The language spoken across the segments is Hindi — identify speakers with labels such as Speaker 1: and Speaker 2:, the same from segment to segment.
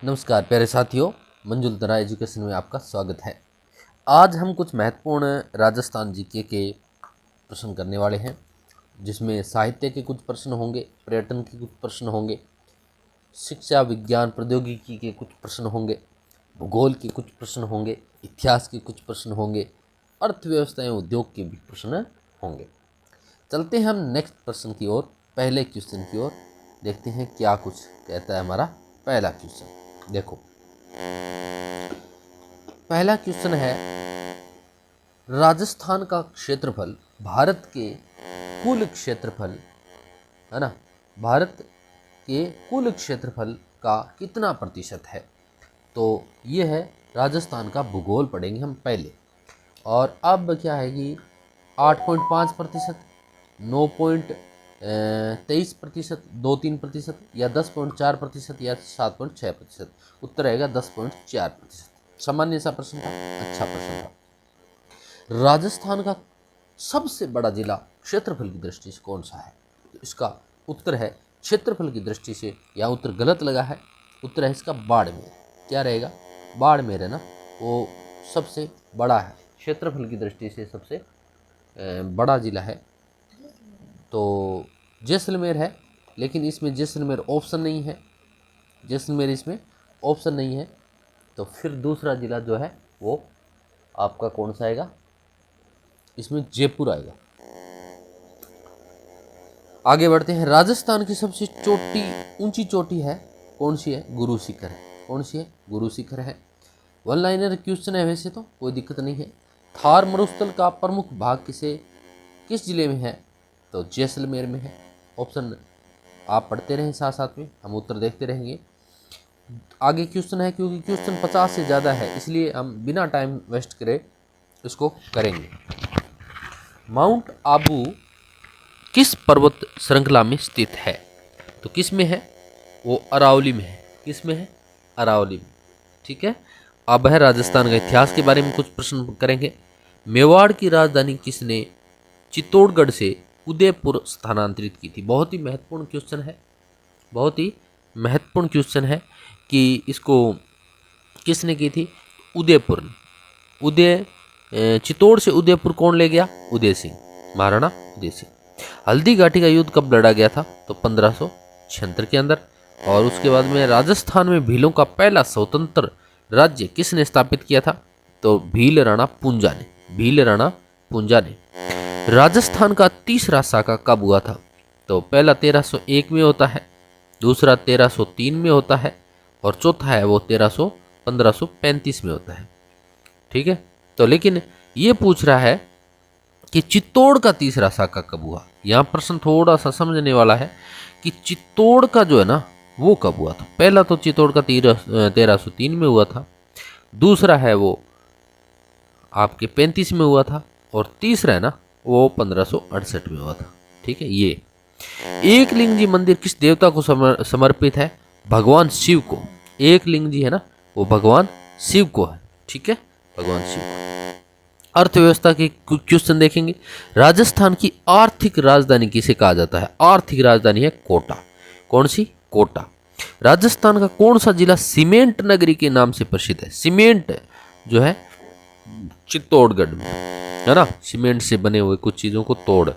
Speaker 1: नमस्कार प्यारे साथियों, मंजुल दरा एजुकेशन में आपका स्वागत है। आज हम कुछ महत्वपूर्ण राजस्थान जीके के प्रश्न करने वाले हैं, जिसमें साहित्य के कुछ प्रश्न होंगे, पर्यटन के कुछ प्रश्न होंगे, शिक्षा विज्ञान प्रौद्योगिकी के कुछ प्रश्न होंगे, भूगोल के कुछ प्रश्न होंगे, इतिहास के कुछ प्रश्न होंगे, अर्थव्यवस्था एवं उद्योग के भी प्रश्न होंगे। चलते हैं हम नेक्स्ट प्रश्न की ओर, पहले क्वेश्चन की ओर। देखते हैं क्या कुछ कहता है हमारा पहला क्वेश्चन। देखो, पहला क्वेश्चन है, राजस्थान का क्षेत्रफल भारत के कुल क्षेत्रफल है ना, भारत के कुल क्षेत्रफल का कितना प्रतिशत है? तो ये है राजस्थान का भूगोल पढ़ेंगे हम पहले। और अब क्या है कि 8.5%, 9.23%, 2-3% या 10.4% या 7.6%। उत्तर रहेगा 10.4%। सामान्य सा प्रश्न था, अच्छा प्रश्न था। राजस्थान का सबसे बड़ा जिला क्षेत्रफल की दृष्टि से कौन सा है? तो इसका उत्तर है, क्षेत्रफल की दृष्टि से यहाँ उत्तर गलत लगा है, उत्तर है इसका बाड़मेर। क्या रहेगा? बाड़मेर है ना, वो सबसे बड़ा है, क्षेत्रफल की दृष्टि से सबसे बड़ा जिला है। तो जैसलमेर है, लेकिन इसमें जैसलमेर ऑप्शन नहीं है, जैसलमेर इसमें ऑप्शन नहीं है। तो फिर दूसरा जिला जो है वो आपका कौन सा आएगा? इसमें जयपुर आएगा। आगे बढ़ते हैं। राजस्थान की सबसे ऊंची चोटी है, कौन सी है? गुरु शिखर है। कौन सी है? गुरु शिखर है। वन लाइनर क्वेश्चन है, वैसे तो कोई दिक्कत नहीं है। थार मरुस्थल का प्रमुख भाग किस जिले में है? तो जैसलमेर में है। ऑप्शन आप पढ़ते रहें, साथ साथ में हम उत्तर देखते रहेंगे। आगे क्वेश्चन है, क्योंकि क्वेश्चन 50 से ज़्यादा है, इसलिए हम बिना टाइम वेस्ट करे इसको करेंगे। माउंट आबू किस पर्वत श्रृंखला में स्थित है? तो किस में है? वो अरावली में है। किस में है? अरावली में। ठीक है। अब है राजस्थान का इतिहास के बारे में कुछ प्रश्न करेंगे। मेवाड़ की राजधानी किसने चित्तौड़गढ़ से उदयपुर स्थानांतरित की थी? बहुत ही महत्वपूर्ण क्वेश्चन है, बहुत ही महत्वपूर्ण क्वेश्चन है कि इसको किसने की थी? उदयपुर। चित्तौड़ से उदयपुर कौन ले गया? उदय सिंह, महाराणा उदय सिंह। हल्दी घाटी का युद्ध कब लड़ा गया था? तो 1576 के अंदर। और उसके बाद में राजस्थान में भीलों का पहला स्वतंत्र राज्य किसने स्थापित किया था? तो भील राणा पूंजा ने। भील राणा पूंजा ने। राजस्थान का तीसरा शाका कब हुआ था? तो पहला 1301 में होता है, दूसरा 1303 में होता है, और चौथा है वो 1535 में होता है। ठीक है। तो लेकिन ये पूछ रहा है कि चित्तौड़ का तीसरा शाका कब हुआ। यहाँ प्रश्न थोड़ा सा समझने वाला है कि चित्तौड़ का जो है ना वो कब हुआ था। पहला तो चित्तौड़ का 1303 में हुआ था, दूसरा है वो आपके 35 में हुआ था, और तीसरा है ना वो 1568 में हुआ था। ठीक है। ये एकलिंगजी मंदिर किस देवता को समर्पित है? भगवान शिव को। एकलिंगजी है ना, वो भगवान शिव को है। ठीक है, भगवान शिव को। अर्थव्यवस्था के क्वेश्चन देखेंगे। राजस्थान की आर्थिक राजधानी किसे कहा जाता है? आर्थिक राजधानी है कोटा। कौन सी? कोटा। राजस्थान का कौन सा जिला सीमेंट नगरी के नाम से प्रसिद्ध है? सीमेंट जो है चित्तौड़गढ़ में है ना, सीमेंट से बने हुए कुछ चीजों को तोड़।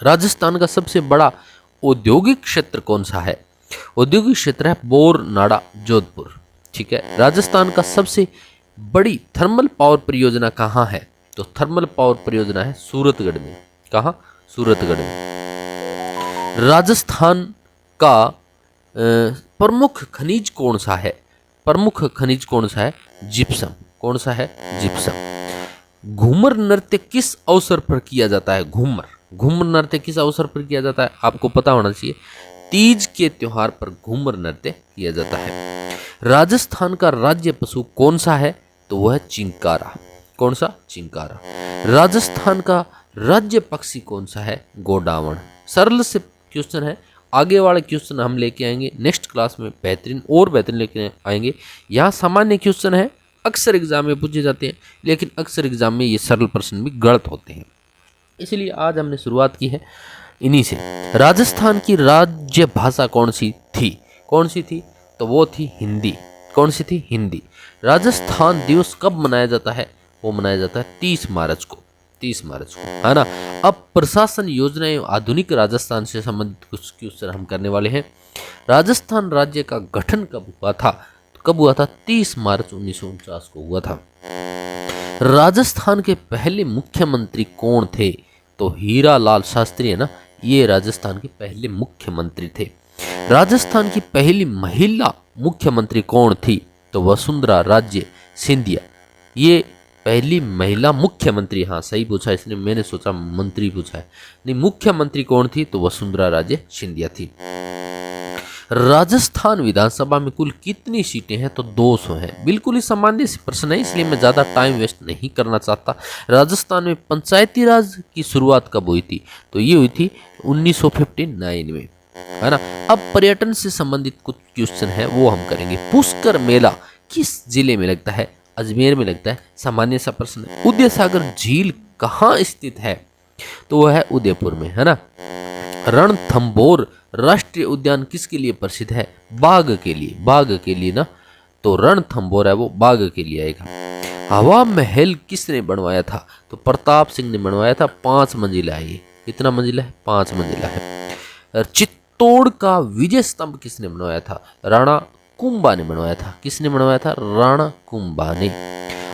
Speaker 1: राजस्थान का सबसे बड़ा औद्योगिक क्षेत्र कौन सा है? औद्योगिक क्षेत्र है बोरनाड़ा, जोधपुर। ठीक है। राजस्थान का सबसे बड़ी थर्मल पावर परियोजना कहाँ है? तो थर्मल पावर परियोजना है सूरतगढ़ में। कहाँ? सूरतगढ़ में। राजस्थान का प्रमुख खनिज कौन सा है? प्रमुख खनिज कौन सा है? जिप्सम। कौन सा है? जिप्सम। घूमर नृत्य किस अवसर पर किया जाता है? घूमर नृत्य किस अवसर पर किया जाता है? आपको पता होना चाहिए, तीज के त्योहार पर घूमर नृत्य किया जाता है। राजस्थान का राज्य पशु कौन सा है? तो वह है चिंकारा। कौन सा? चिंकारा। राजस्थान का राज्य पक्षी कौन सा है? गोडावण। सरल से क्वेश्चन है, आगे वाले क्वेश्चन हम लेके आएंगे नेक्स्ट क्लास में, बेहतरीन और बेहतरीन लेके आएंगे। यहाँ सामान्य क्वेश्चन है, अक्सर एग्जाम में पूछे जाते हैं, लेकिन अक्सर एग्जाम में ये सरल प्रश्न भी गलत होते हैं, इसलिए आज हमने शुरुआत की है इन्हीं से। राजस्थान की राज्य भाषा कौन सी थी? कौन सी थी? तो वो थी हिंदी। कौन सी थी? हिंदी। राजस्थान दिवस कब मनाया जाता है? वो मनाया जाता है 30 मार्च को, 30 मार्च को, है ना। अब प्रशासन योजना एवं आधुनिक राजस्थान से संबंधित कुछ क्वेश्चन हम करने वाले हैं। राजस्थान राज्य का गठन कब हुआ था? तो कब हुआ था? 30 मार्च 1949 को हुआ था। राजस्थान के पहले मुख्यमंत्री कौन थे? तो हीरा लाल शास्त्री, है ना, ये राजस्थान के पहले मुख्यमंत्री थे। राजस्थान की पहली महिला मुख्यमंत्री कौन थी? तो वसुंधरा राजे सिंधिया, ये पहली महिला मुख्यमंत्री। हाँ सही पूछा इसने, मैंने सोचा मंत्री पूछा है, नहीं, मुख्यमंत्री कौन थी? तो वसुंधरा राजे सिंधिया थी। राजस्थान विधानसभा में कुल कितनी सीटें हैं? तो 200 हैं। बिल्कुल ही सामान्य से प्रश्न है, इसलिए मैं ज़्यादा टाइम वेस्ट नहीं करना चाहता। राजस्थान में पंचायती राज की शुरुआत कब हुई थी? तो ये हुई थी 1959 में, है ना। अब पर्यटन से संबंधित कुछ क्वेश्चन है वो हम करेंगे। पुष्कर मेला किस जिले में लगता है? अजमेर में लगता है। सामान्य सा प्रश्न है। उदय सागर झील कहाँ स्थित है? तो वह है उदयपुर में, है ना। रणथंभौर राष्ट्रीय उद्यान किसके लिए प्रसिद्ध है? बाघ के लिए, बाघ के लिए ना। तो रणथंभौर है वो बाघ के लिए आएगा। हवा महल किसने बनवाया था? तो प्रताप सिंह ने बनवाया था। 5 मंजिला है ये। कितना मंजिला है? 5 मंजिला है। चित्तौड़ का विजय स्तंभ किसने बनवाया था? राणा कुंभा ने बनवाया था। किसने बनवाया था? राणा कुंभा ने।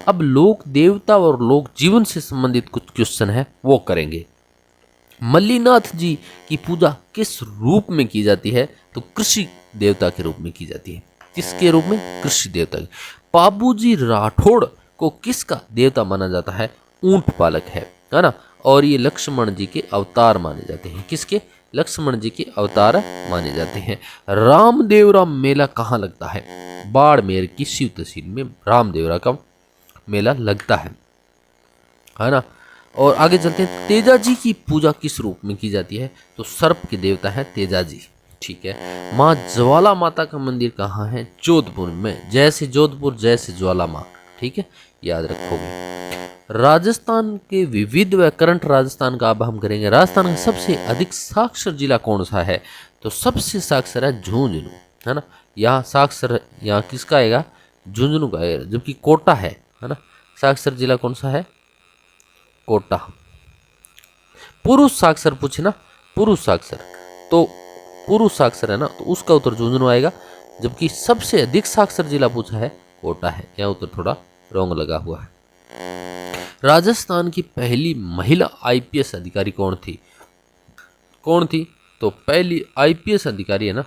Speaker 1: अब लोक देवता और लोक जीवन से संबंधित कुछ क्वेश्चन है वो करेंगे। मल्लीनाथ जी की पूजा किस रूप में की जाती है? तो कृषि देवता के रूप में की जाती है। किसके रूप में? कृषि देवता। बाबूजी राठौड़ को किसका देवता माना जाता है? ऊंट पालक है ना। और ये लक्ष्मण जी के अवतार माने जाते हैं। किसके? लक्ष्मण जी के अवतार माने जाते हैं। रामदेवरा मेला कहाँ लगता है? बाड़मेर की शिव तहसील में रामदेवरा का मेला लगता है ना। और आगे चलते हैं। तेजा जी की पूजा किस रूप में की जाती है? तो सर्प के देवता है तेजा जी, ठीक है। माँ ज्वाला माता का मंदिर कहाँ है? जोधपुर में। जैसे जोधपुर जैसे ज्वाला माँ, ठीक है, याद रखोगे। राजस्थान के विविध व करंट राजस्थान का अब हम करेंगे। राजस्थान का सबसे अधिक साक्षर जिला कौन सा है? तो सबसे साक्षर है झुंझुनू, है ना। यहाँ साक्षर, यहाँ किसका आएगा? झुंझुनू का आएगा, जबकि कोटा है ना। साक्षर जिला कौन सा है? कोटा। पुरुष साक्षर पूछे ना, पुरुष साक्षर, तो पुरुष साक्षर है ना, तो उसका उत्तर झुंझुनू आएगा। जबकि सबसे अधिक साक्षर जिला पूछा है, कोटा है। यह उत्तर थोड़ा रॉन्ग लगा हुआ है। राजस्थान की पहली महिला आईपीएस अधिकारी कौन थी? कौन थी? तो पहली आईपीएस अधिकारी है ना,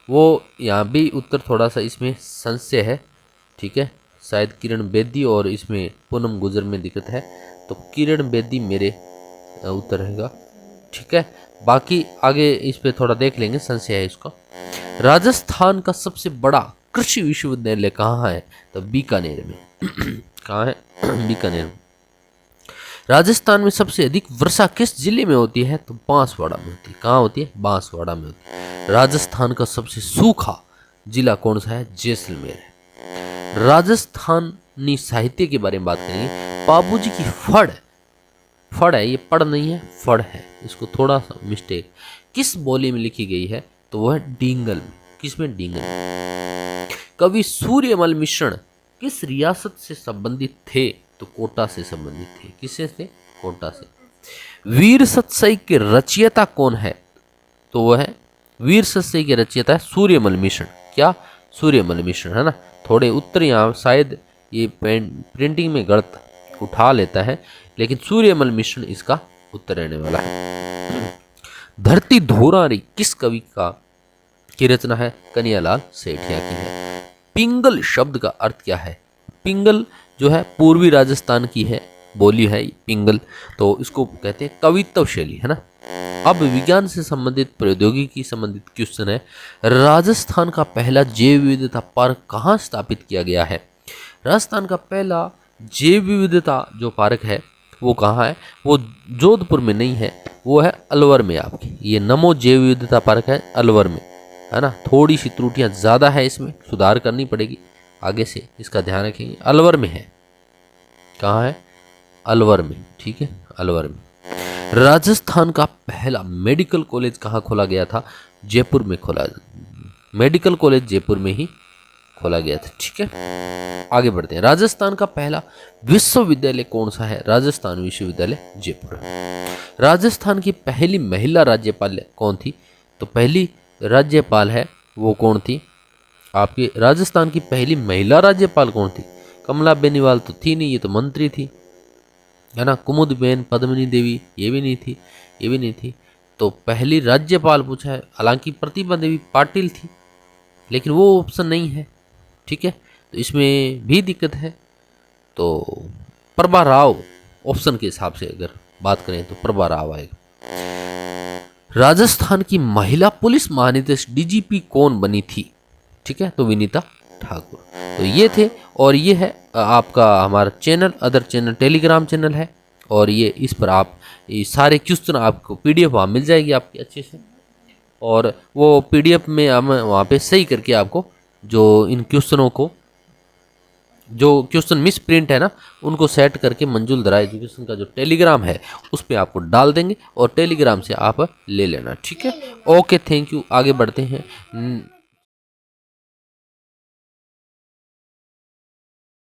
Speaker 1: वो यहाँ भी उत्तर थोड़ा सा इसमें संशय है, ठीक है। शायद किरण बेदी और इसमें पूनम गुजर में दिक्कत है, तो किरण बेदी मेरे उत्तर रहेगा, ठीक है। बाकी आगे इस पे थोड़ा देख लेंगे, संशय है इसका। राजस्थान का सबसे बड़ा कृषि विश्वविद्यालय कहाँ है? तो बीकानेर में। कहाँ है? बीकानेर में। राजस्थान में सबसे अधिक वर्षा किस जिले में होती है? तो बांसवाड़ा में होती है। कहाँ होती है? बांसवाड़ा में होती है। राजस्थान का सबसे सूखा जिला कौन सा है? जैसलमेर है। राजस्थानी साहित्य के बारे में बात करेंगे। बाबूजी की फड़, फड़ है ये, पढ़ नहीं है, फड़ है, इसको थोड़ा सा मिस्टेक। किस बोली में लिखी गई है? तो वह है डींगल में। किसमें? डींगल में। कवि सूर्यमल मिश्रण किस रियासत से संबंधित थे? तो कोटा से संबंधित थे। किससे थे? कोटा से। वीर सतसई के रचयिता कौन है? तो वह है, वीर सतसई के रचयिता है सूर्यमल मिश्रण। क्या? सूर्यमल मिश्रण, है ना। थोड़े उत्तर यहाँ शायद ये प्रिंटिंग में गलत उठा लेता है, लेकिन सूर्यमल मिश्रण इसका उत्तर रहने वाला है। धरती धोरारी किस कवि की रचना है? कन्हैयालाल सेठिया की है। पिंगल शब्द का अर्थ क्या है? पिंगल जो है पूर्वी राजस्थान की है, बोली है पिंगल, तो इसको कहते हैं कवित्व शैली, है ना। अब विज्ञान से संबंधित, प्रौद्योगिकी संबंधित क्वेश्चन है। राजस्थान का पहला जैव विविधता पार्क कहाँ स्थापित किया गया है? राजस्थान का पहला जैव विविधता जो पार्क है वो कहाँ है? वो जोधपुर में नहीं है, वो है अलवर में। आपकी ये नमो जैव विविधता पार्क है अलवर में, है ना। थोड़ी सी त्रुटियां ज़्यादा है, इसमें सुधार करनी पड़ेगी, आगे से इसका ध्यान रखेंगे। अलवर में है। कहाँ है? अलवर में, ठीक है, अलवर में। राजस्थान का पहला मेडिकल कॉलेज कहाँ खोला गया था? जयपुर में खोला, मेडिकल कॉलेज जयपुर में ही खोला गया था। ठीक है, आगे बढ़ते हैं। राजस्थान का पहला विश्वविद्यालय कौन सा है? राजस्थान विश्वविद्यालय जयपुर। राजस्थान की पहली महिला राज्यपाल कौन थी? तो पहली राज्यपाल है वो कौन थी? आपके राजस्थान की पहली महिला राज्यपाल कौन थी? कमला बेनीवाल तो थी नहीं, ये तो मंत्री थी, है ना। कुमुदबेन, पद्मिनी देवी, ये भी नहीं थी, ये भी नहीं थी। तो पहली राज्यपाल पूछा है, हालांकि प्रतिभा देवी पाटिल थी, लेकिन वो ऑप्शन नहीं है। ठीक है, तो इसमें भी दिक्कत है। तो प्रभा राव ऑप्शन के हिसाब से अगर बात करें तो प्रभा राव आएगा। राजस्थान की महिला पुलिस महानिदेशक डीजीपी कौन बनी थी? ठीक है, तो विनीता ठाकुर। तो ये थे, और ये है आपका हमारा channel, other channel Telegram channel है, और ये इस पर आप ये सारे क्वेश्चन आपको पीडीएफ वहाँ मिल जाएगी आपकी अच्छे से, और वो पीडीएफ में हम वहाँ पे सही करके आपको जो इन क्वेश्चनों को, जो क्वेश्चन मिस प्रिंट है ना, उनको सेट करके मंजुल दरा एजुकेशन का जो टेलीग्राम है उस पर आपको डाल देंगे, और टेलीग्राम से आप ले लेना। ठीक है, ओके, थैंक यू। आगे बढ़ते हैं।